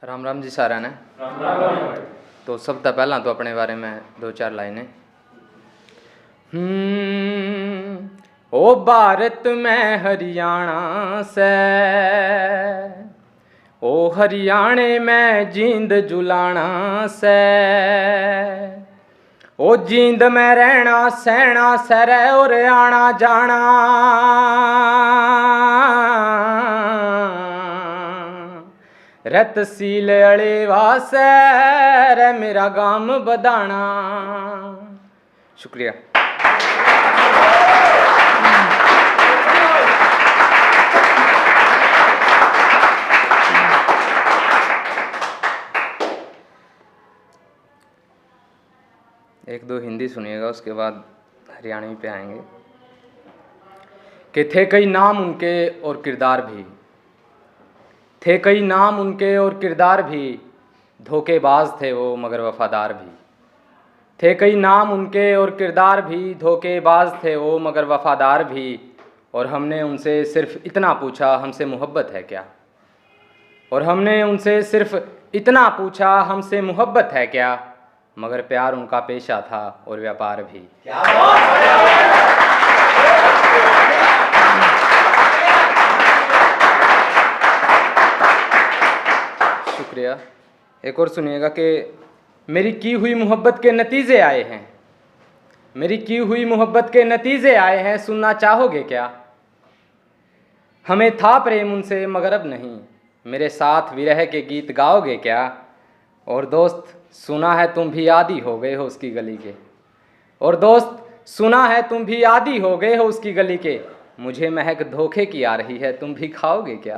राम राम जी सारा ने। राम राम। तो सब तो पहला तो अपने बारे में दो चार लाइनें। ओ भारत में हरियाणा से, ओ हरियाणे में जींद जुलाना से, ओ जींद में रहना सहना सर और आना जाना, रे तहसील अड़ेवा से रे मेरा गाम बदाना। शुक्रिया। एक दो हिंदी सुनिएगा, उसके बाद हरियाणवी पे आएंगे। कि थे कई नाम उनके और किरदार भी, थे कई नाम उनके और किरदार भी, धोखेबाज थे वो मगर वफादार भी। थे कई नाम उनके और किरदार भी, धोखेबाज थे वो मगर वफादार भी। और हमने उनसे सिर्फ इतना पूछा हमसे मोहब्बत है क्या, और हमने उनसे सिर्फ इतना पूछा हमसे मोहब्बत है क्या, मगर प्यार उनका पेशा था और व्यापार भी। शुक्रिया। एक और सुनिएगा कि मेरी की हुई मोहब्बत के नतीजे आए हैं, मेरी की हुई मोहब्बत के नतीजे आए हैं, सुनना चाहोगे क्या। हमें था प्रेम उनसे मगर अब नहीं, मेरे साथ विरह के गीत गाओगे क्या। और दोस्त सुना है तुम भी आदी हो गए हो उसकी गली के, और दोस्त सुना है तुम भी आदी हो गए हो उसकी गली के, मुझे महक धोखे की आ रही है तुम भी खाओगे क्या।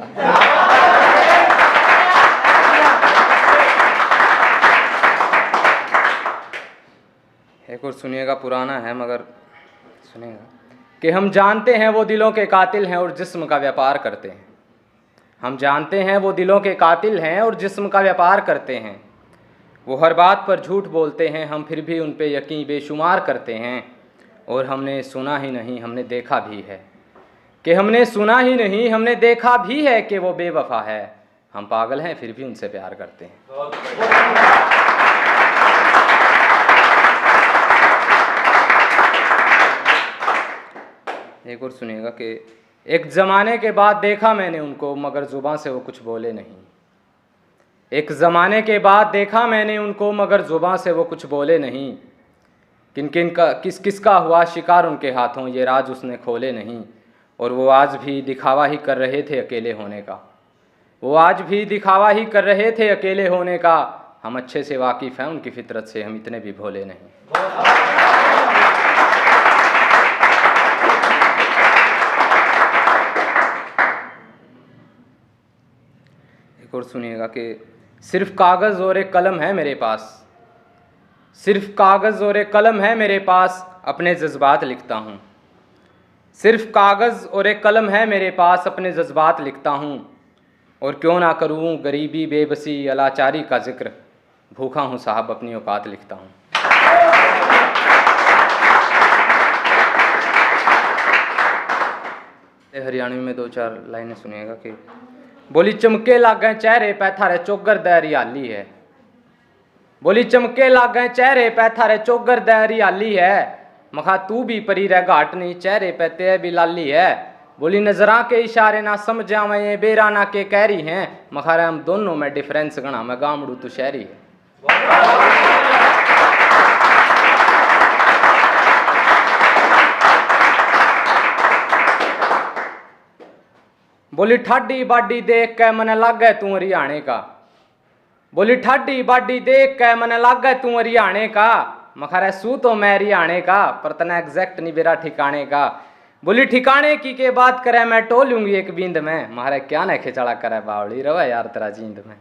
एक और सुनिएगा, पुराना है मगर सुनिएगा। कि हम जानते हैं वो दिलों के कातिल हैं और जिस्म का व्यापार करते हैं, हम जानते हैं वो दिलों के कातिल हैं और जिस्म का व्यापार करते हैं। वो हर बात पर झूठ बोलते हैं, हम फिर भी उन पे यकीन बेशुमार करते हैं। और हमने सुना ही नहीं हमने देखा भी है, कि हमने सुना ही नहीं हमने देखा भी है कि वो बेवफा है, हम पागल हैं फिर भी उनसे प्यार करते हैं। एक और सुनिएगा कि एक ज़माने के बाद देखा मैंने उनको मगर ज़ुबान से वो कुछ बोले नहीं, एक ज़माने के बाद देखा मैंने उनको मगर ज़ुबान से वो कुछ बोले नहीं। किन किन का किस किस का हुआ शिकार उनके हाथों, ये राज उसने खोले नहीं। और वो आज भी दिखावा ही कर रहे थे अकेले होने का, वो आज भी दिखावा ही कर रहे थे अकेले होने का। हम अच्छे से वाकिफ़ हैं उनकी फितरत से, हम इतने भी भोले नहीं। एक और सुनिएगा कि सिर्फ कागज़ और एक कलम है मेरे पास, सिर्फ कागज़ और एक कलम है मेरे पास, अपने जज्बात लिखता हूँ। सिर्फ कागज़ और एक कलम है मेरे पास, अपने जज्बात लिखता हूँ। और क्यों ना करूँ गरीबी बेबसी अलाचारी का जिक्र, भूखा हूँ साहब अपनी औकात लिखता हूँ। हरियाणवी में दो चार लाइनें सुनिएगा कि बोली चमके लागें चेहरे पे थारे चौगर दै हरियाली है, बोली चमके लागें चेहरे पे थारे चौगर दै हरियाली है, मखा तू भी परी रह घाट नहीं चेहरे पे ते भी लाली है। बोली नजरा के इशारे ना समझ आवे ये बेराना के कहरी हैं, मखा रे हम दोनों में डिफरेंस गणा मैं गामड़ू तू शहरी है। बोली ठाडी बाडी देख के मन लागे तू हरियाणे का, बोली ठाडी बाडी देख के मन लागे तू हरियाणे का, मखारे सू तो मैं हरियाणे का पर तना एग्जैक्ट नहीं मेरा ठिकाने का। बोली ठिकाने की के बात करे मैं टोलूंगी एक बींद में, मारे क्या न खिचड़ा करे बावली रवा यार तेरा जींद में।